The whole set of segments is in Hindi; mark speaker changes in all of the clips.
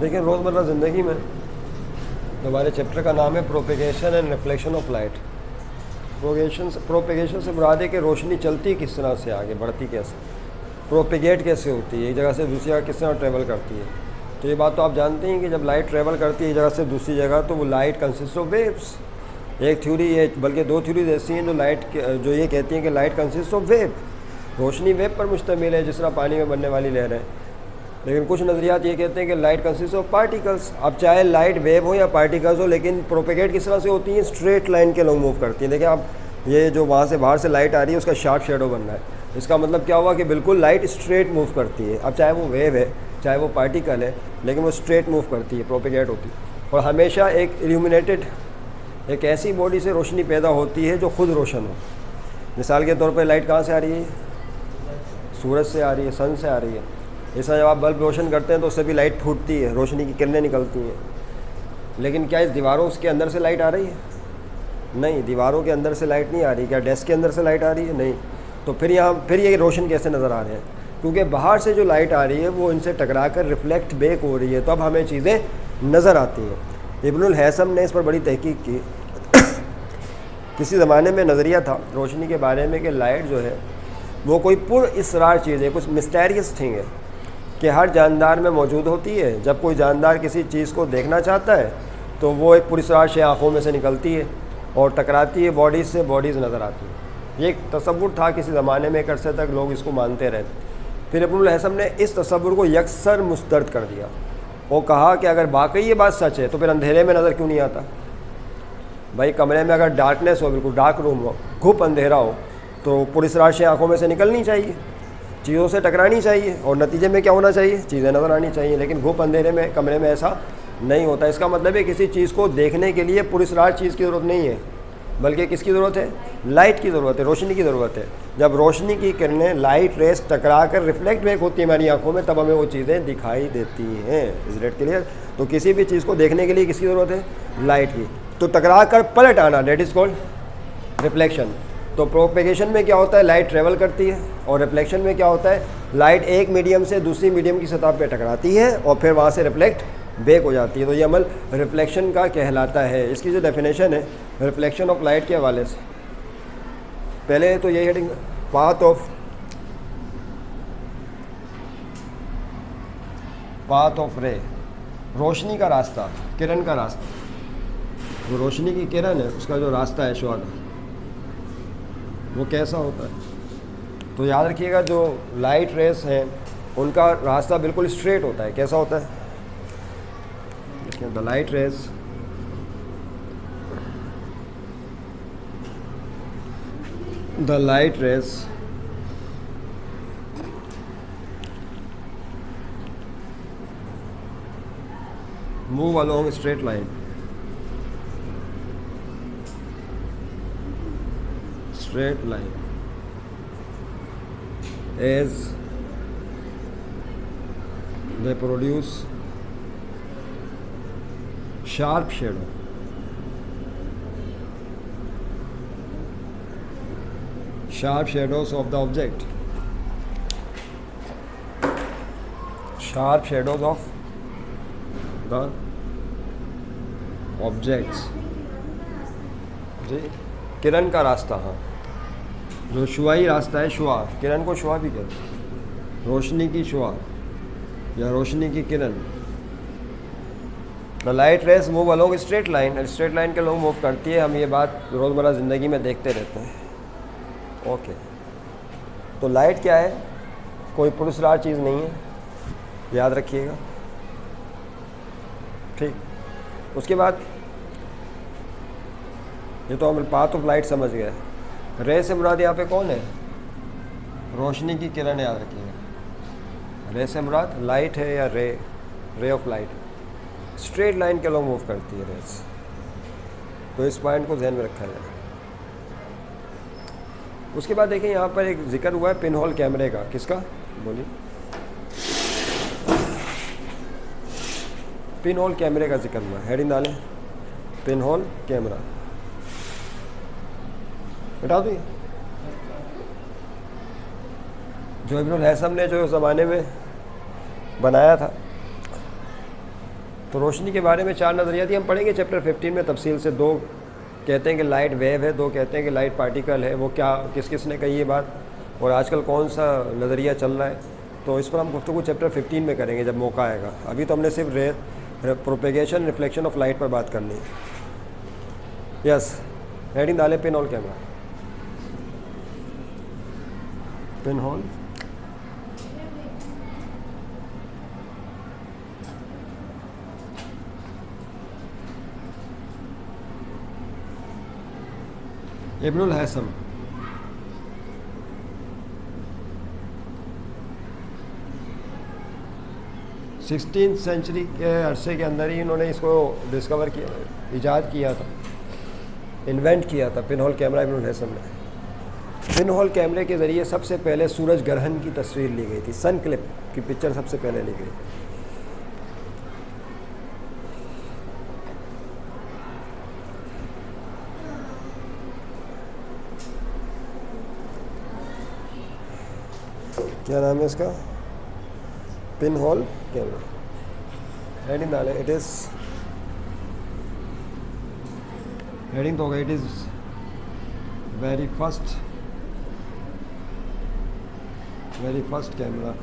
Speaker 1: लेकिन रोज़मर्रा ज़िंदगी में हमारे चैप्टर का नाम है propagation and reflection of light. Propagation से मुराद है कि रोशनी चलती किस तरह से, आगे बढ़ती कैसे, प्रोपेगेट कैसे होती है, एक जगह से दूसरी जगह किस तरह ट्रेवल करती है। तो ये बात तो आप जानते हैं कि जब लाइट ट्रेवल करती है एक जगह से दूसरी जगह तो वो लाइट कंसिस्ट ऑफ वेव्स। एक थ्योरी ये, बल्कि दो थ्योरीज ऐसी हैं जो ये कहती हैं कि light consist of wave, Roshni wave पर मुश्तमिल है जिस तरह पानी में बनने वाली लहर है। लेकिन कुछ नज़रियात ये कहते हैं कि लाइट कंसिस्ट ऑफ पार्टिकल्स। अब चाहे लाइट वेव हो या पार्टिकल्स हो, लेकिन प्रोपेगेट किस तरह से होती हैं, स्ट्रेट लाइन के लॉन्ग मूव करती हैं। देखिए आप, ये जो वहाँ से बाहर से लाइट आ रही है उसका शार्प शेडो बन रहा है, इसका मतलब क्या हुआ कि बिल्कुल लाइट स्ट्रेट मूव करती है। अब चाहे वो वेव है चाहे वो पार्टिकल है, लेकिन वो स्ट्रेट मूव करती है, प्रोपेगेट होती है। और हमेशा एक इल्यूमिनेटेड, एक ऐसी बॉडी से रोशनी पैदा होती है जो खुद रोशन हो। मिसाल के तौर पर लाइट कहाँ से आ रही है, सूरज से आ रही है, सन से आ रही है। ऐसा जब आप बल्ब रोशन करते हैं तो उससे भी लाइट फूटती है, रोशनी की किरणें निकलती हैं। लेकिन क्या इस दीवारों के अंदर से लाइट आ रही है? नहीं, दीवारों के अंदर से लाइट नहीं आ रही। क्या डेस्क के अंदर से लाइट आ रही है? नहीं। तो फिर ये रोशन कैसे नज़र आ रहे हैं? क्योंकि बाहर से जो लाइट आ रही है वो इनसे टकरा कर रिफ्लेक्ट बैक हो रही है, तो अब हमें चीज़ें नज़र आती हैं। इब्नुल हैसम ने इस पर बड़ी तहकीक की। किसी ज़माने में नज़रिया था रोशनी के बारे में कि लाइट जो है वो कोई पुरअसरार चीज़ है, कुछ मिस्टेरियस थिंग है कि हर जानदार में मौजूद होती है। जब कोई जानदार किसी चीज़ को देखना चाहता है तो वो एक पुरअसरार शे आँखों में से निकलती है और टकराती है बॉडीज़ से, बॉडीज़ नज़र आती है। ये एक तसव्वुर था किसी ज़माने में, एक अरसे तक लोग इसको मानते रहे। फिर इब्नुल हैसम ने इस तसव्वुर को यकसर मुस्तरद कर दिया और कहा कि अगर वाकई ये बात सच है तो फिर अंधेरे में नज़र क्यों नहीं आता? भाई कमरे में अगर डार्कनेस हो, बिल्कुल डार्क रूम हो, घुप अंधेरा हो, तो पुरअसरार शे आँखों में से निकलनी चाहिए, चीज़ों से टकरानी चाहिए और नतीजे में क्या होना चाहिए, चीज़ें नज़र आनी चाहिए। लेकिन घुप अंधेरे में कमरे में ऐसा नहीं होता। इसका मतलब है किसी चीज़ को देखने के लिए पुरअसरार चीज़ की ज़रूरत नहीं है, बल्कि किसकी ज़रूरत है? लाइट की ज़रूरत है, रोशनी की ज़रूरत है। जब रोशनी की किरणें, लाइट रेस टकरा कर रिफ्लेक्ट बैक होती है हमारी आंखों में, तब हमें वो चीज़ें दिखाई देती हैं। Is it clear? तो किसी भी चीज़ को देखने के लिए किसकी ज़रूरत है? लाइट की। तो टकरा कर पलट आना, डेट इज़ कॉल्ड रिफ्लेक्शन। तो प्रोपेगेशन में क्या होता है, लाइट ट्रेवल करती है, और रिफ्लेक्शन में क्या होता है, लाइट एक मीडियम से दूसरी मीडियम की सतह पर टकराती है और फिर वहाँ से रिफ्लेक्ट बैक हो जाती है। तो ये अमल रिफ्लेक्शन का कहलाता है। इसकी जो डेफिनेशन है रिफ्लेक्शन ऑफ लाइट के हवाले से, पहले तो यही हेडिंग, पाथ ऑफ रे, रोशनी का रास्ता, किरण का रास्ता। वो रोशनी की किरण है, उसका जो रास्ता है शुआ का, वो कैसा होता है? तो याद रखिएगा जो लाइट रेस हैं उनका रास्ता बिल्कुल स्ट्रेट होता है। कैसा होता है? The light race move along a straight line. As they produce sharp shadows of the object, sharp shadows of the objects। जी, किरण का रास्ता, हाँ, जो शुआई रास्ता है, शुआ, किरण को शुआ भी कहते हैं, रोशनी की शुआ या रोशनी की किरण। The light rays move along straight line, straight line के लोग मूव करती है। हम ये बात रोज़मर्रा ज़िंदगी में देखते रहते हैं। ओके, तो लाइट क्या है? कोई पुरअसरार चीज़ नहीं है, याद रखिएगा, ठीक। उसके बाद ये तो हम पाथ ऑफ लाइट समझ गए। रे से मुराद यहाँ पे कौन है? रोशनी की किरण, याद रखिएगा। रे से मुराद लाइट है या ray of light. Straight line के लोग मूव करती है रेस, तो इस पॉइंट को ध्यान में रखा जाए। उसके बाद देखिए यहाँ पर एक जिक्र हुआ है पिन होल कैमरे का। किसका? बोलिए। पिन होल कैमरे का जिक्र हुआ है, हेडिंग डालें, पिन होल कैमरा। बता दो, जो इब्नुल हैसम ने जो ज़माने में बनाया था, तो रोशनी के बारे में 4 नज़रियाती हम पढ़ेंगे चैप्टर 15 में तफसील से। 2 कहते हैं कि लाइट वेव है, 2 कहते हैं कि लाइट पार्टिकल है। वो क्या, किस किस ने कही ये बात, और आजकल कौन सा नज़रिया चल रहा है, तो इस पर हम गुफ्तगू चैप्टर 15 में करेंगे जब मौका आएगा। अभी तो हमने सिर्फ प्रोपेगेशन रिफ्लेक्शन ऑफ लाइट पर बात करनी है। यस, हेडिंग डाले pin hole camera, pin hole. Ibnul Haytham 16th century के अरसे के अंदर ही इन्होंने इसको डिस्कवर किया, ईजाद किया था, इन्वेंट किया था pin hole camera Ibnul Haitham ने। पिन होल कैमरे के ज़रिए सबसे पहले सूरज ग्रहण की तस्वीर ली गई थी, सन क्लिप की पिक्चर सबसे पहले ली गई। क्या नाम है इसका? Pin hole camera. हेडिंग डाले, इट इज़, हेडिंग तो होगा, it is very first camera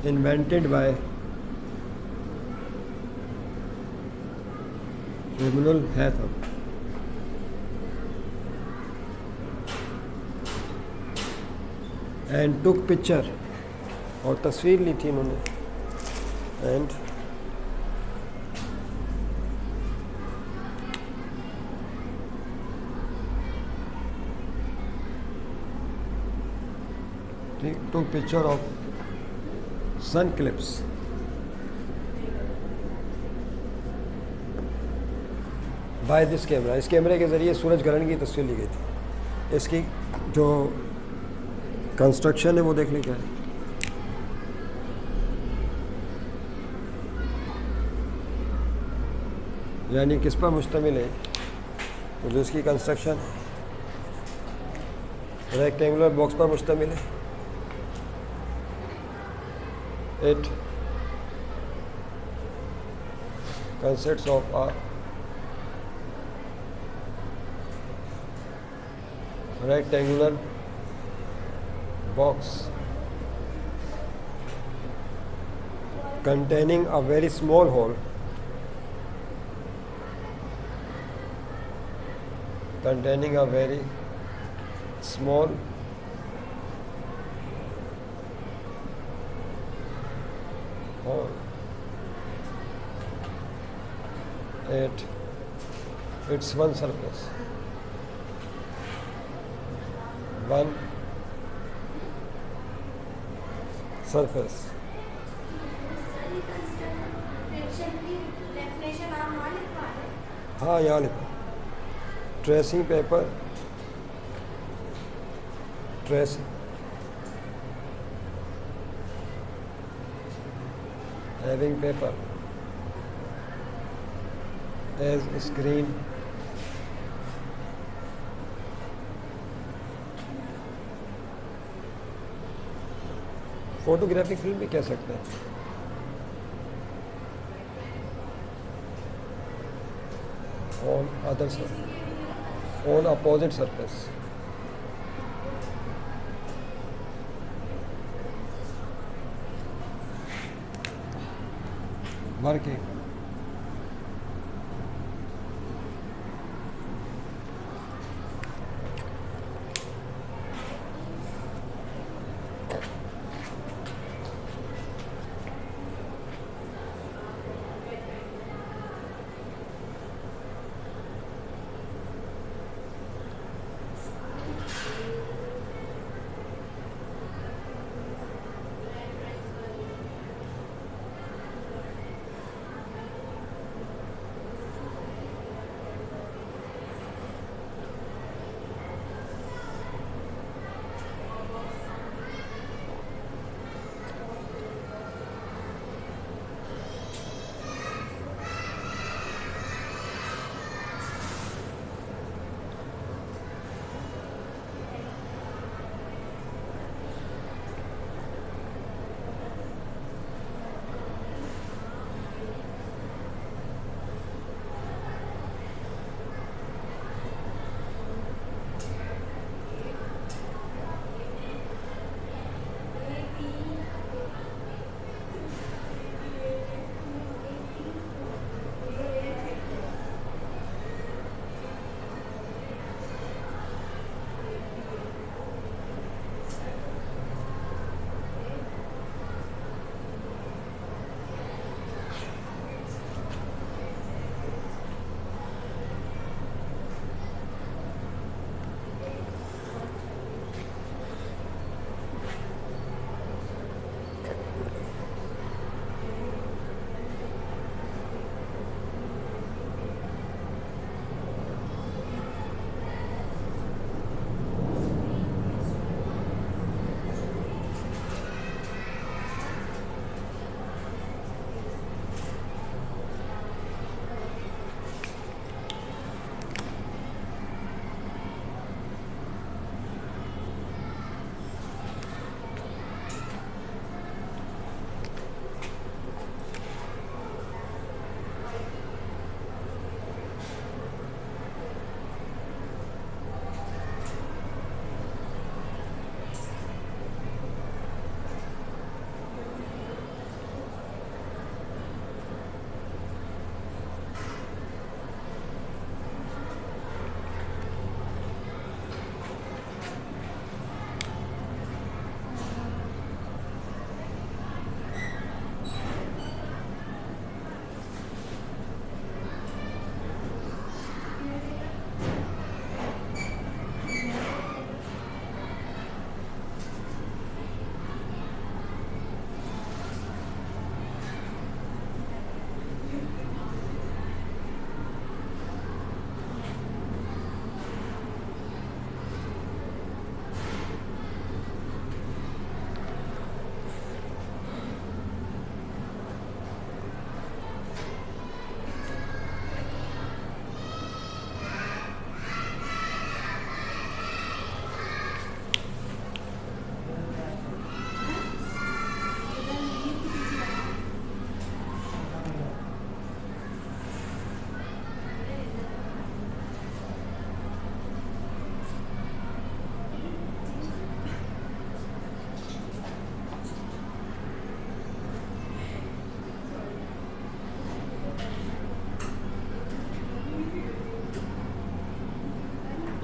Speaker 1: invented by Ibnul Haytham. And took picture, और तस्वीर ली थी इन्होंने, and took picture of sun eclipse. By this camera, इस कैमरे के ज़रिए सूरज ग्रहण की तस्वीर ली गई थी। इसकी जो कंस्ट्रक्शन है वो देखने क्या है। यानी किस पर मुश्तमिल है, तो जो इसकी कंस्ट्रक्शन रेक्टेंगुलर बॉक्स पर मुश्तमिल है। It consists of a rectangular box containing a very small hole, containing a very small hole at its one surface, one surface। हाँ, यहाँ लिखो, tracing paper, tracing having paper as screen photographic film भी कह सकते हैं। On other surface, on opposite surface, working.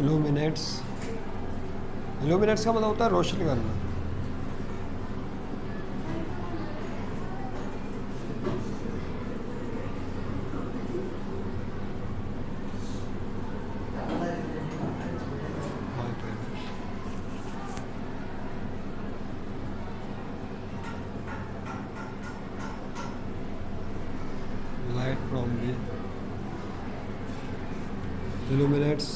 Speaker 1: Illuminates, illuminates का मतलब होता है रोशनी करना। Light from the illuminates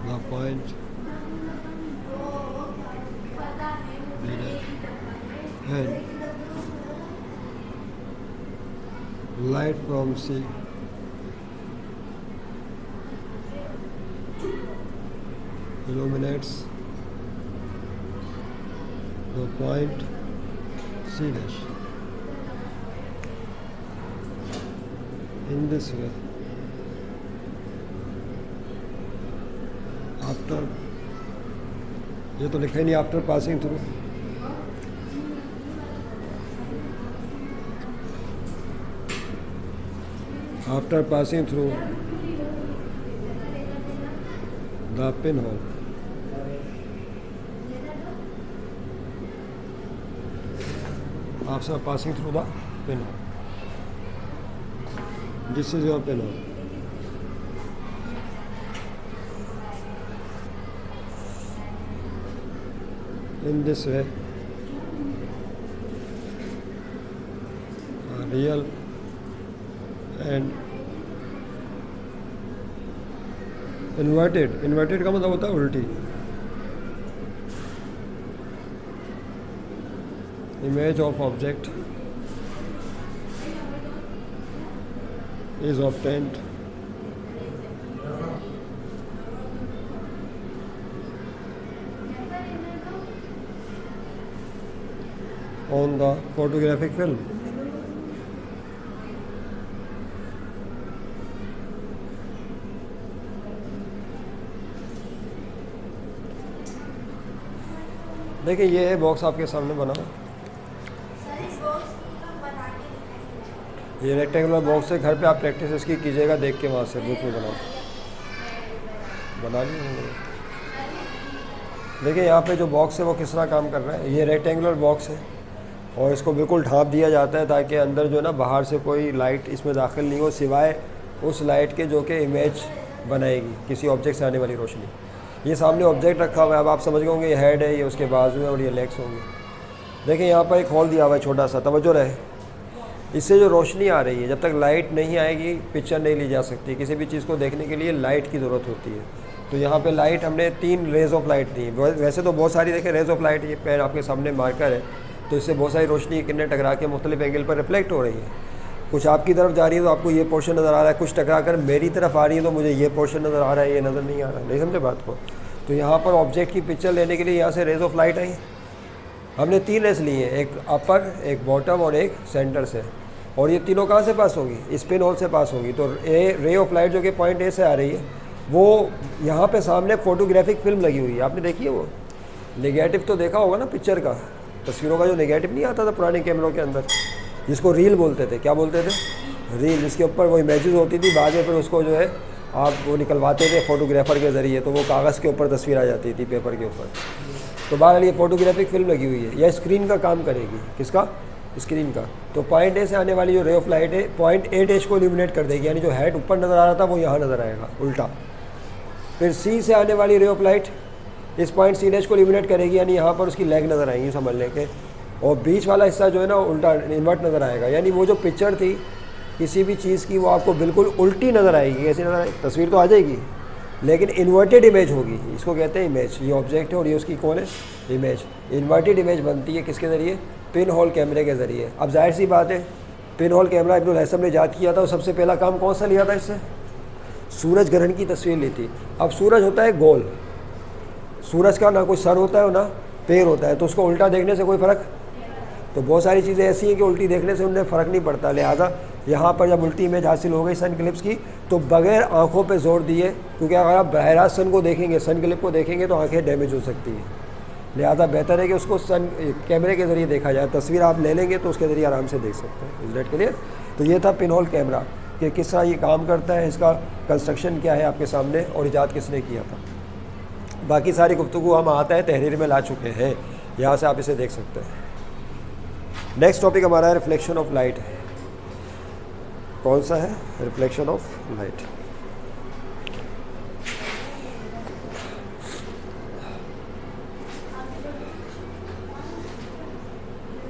Speaker 1: the point and light from sea illuminates the point C dash. In this way, after, ये तो लिखा ही नहीं, after passing through the pinhole, after passing through the pinhole, this is your pinhole. In this way, real and inverted का मतलब होता है उल्टी। Image of object is obtained on the photographic film. देखिए ये है बॉक्स आपके सामने बना, ये रेक्टेंगुलर बॉक्स है। घर पे आप प्रैक्टिस इसकी कीजिएगा, देख के वहाँ से बुक में बना लीजिए। देखिए यहाँ पे जो बॉक्स है वो किस तरह काम कर रहा है। ये रेक्टेंगुलर बॉक्स है और इसको बिल्कुल ढाँप दिया जाता है ताकि अंदर जो है ना बाहर से कोई लाइट इसमें दाखिल नहीं हो, सिवाय उस लाइट के जो कि इमेज बनाएगी किसी ऑब्जेक्ट से आने वाली रोशनी। ये सामने ऑब्जेक्ट रखा हुआ है, अब आप समझ गए होंगे ये हेड है, ये उसके बाजू है और ये लेग्स होंगे। देखिए यहाँ पर एक होल दिया हुआ है छोटा सा, तवज्जो रहे। इससे जो रोशनी आ रही है, जब तक लाइट नहीं आएगी पिक्चर नहीं ली जा सकती। किसी भी चीज़ को देखने के लिए लाइट की ज़रूरत होती है। तो यहाँ पे लाइट हमने 3 रेज़ ऑफ लाइट दी है। वैसे तो बहुत सारी देखें रेज़ ऑफ लाइट, ये पेन आपके सामने मार्कर है, तो इससे बहुत सारी रोशनी किरणें टकरा के मुख्तलिफ एंगल पर रिफ्लेक्ट हो रही है। कुछ आपकी तरफ जा रही है तो आपको ये पोर्शन नज़र आ रहा है, कुछ टकरा कर मेरी तरफ आ रही है तो मुझे ये पोर्शन नज़र आ रहा है, ये नज़र नहीं आ रहा है। नहीं समझे बात को? तो यहाँ पर ऑब्जेक्ट की पिक्चर लेने के लिए यहाँ से रेज़ ऑफ लाइट आई। हमने 3 रेज़ ली हैं, एक अपर, एक बॉटम और एक सेंटर से। और ये तीनों कहाँ से पास होगी? इस पिन होल से पास होगी। तो रे ऑफ लाइट जो कि पॉइंट ए से आ रही है, वो यहाँ पे सामने फोटोग्राफिक फिल्म लगी हुई है। आपने देखी है वो नेगेटिव तो देखा होगा ना पिक्चर का, तस्वीरों का जो नेगेटिव नहीं आता था पुराने कैमरों के अंदर, जिसको रील बोलते थे। क्या बोलते थे? रील। जिसके ऊपर वो इमेजेस होती थी, बाद में फिर उसको जो है आप वो निकलवाते थे फोटोग्राफर के ज़रिए, तो वो कागज़ के ऊपर तस्वीर आ जाती थी, पेपर के ऊपर। तो बहरहाल ये फोटोग्राफिक फिल्म लगी हुई है, यह स्क्रीन का काम करेगी। किसका? स्क्रीन का। तो पॉइंट ए से आने वाली जो रे ऑफ लाइट है पॉइंट ए डैश को इल्यूमिनेट कर देगी, यानी जो हेड ऊपर नज़र आ रहा था वो यहाँ नज़र आएगा उल्टा। फिर सी से आने वाली रे ऑफ लाइट इस पॉइंट सी डैश को इल्यूमिनेट करेगी, यानी यहाँ पर उसकी लेग नज़र आएंगी समझ लें के, और बीच वाला हिस्सा जो है ना उल्टा इन्वर्ट नज़र आएगा। यानी वो जो पिक्चर थी किसी भी चीज़ की, वो आपको बिल्कुल उल्टी नज़र आएगी। ऐसी नज़र आएगी, तस्वीर तो आ जाएगी लेकिन इन्वर्टेड इमेज होगी। इसको कहते हैं इमेज। ये ऑब्जेक्ट है और ये उसकी कौन है? इमेज। इन्वर्टेड इमेज बनती है किसके ज़रिए? पिन होल कैमरे के ज़रिए। अब जाहिर सी बात है, pin hole camera Ibnul Haitham ने ईजाद किया था, और सबसे पहला काम कौन सा लिया था इससे? सूरज ग्रहण की तस्वीर ली थी। अब सूरज होता है गोल, सूरज का ना कोई सर होता है और ना पैर होता है, तो उसको उल्टा देखने से कोई फ़र्क? तो बहुत सारी चीज़ें ऐसी हैं कि उल्टी देखने से उन्हें फ़र्क नहीं पड़ता। लिहाजा यहाँ पर जब उल्टी इमेज हासिल हो गई सन क्लिप्स की, तो बग़ैर आँखों पे जोर दिए, क्योंकि अगर आप बहराज सन को देखेंगे, सन क्लिप को देखेंगे तो आँखें डैमेज हो सकती हैं। लिहाजा बेहतर है कि उसको सन कैमरे के ज़रिए देखा जाए। तस्वीर आप ले लेंगे तो उसके ज़रिए आराम से देख सकते हैं। Is that clear? तो ये था पिनहोल कैमरा कि किस तरह ये काम करता है, इसका कंस्ट्रक्शन क्या है आपके सामने और ईजाद किसने किया था। बाकी सारी गुफ्तगू हम आता है तहरीर में ला चुके हैं, यहाँ से आप इसे देख सकते हैं। नेक्स्ट टॉपिक हमारा है रिफ्लेक्शन ऑफ लाइट। कौन सा है? Reflection of light.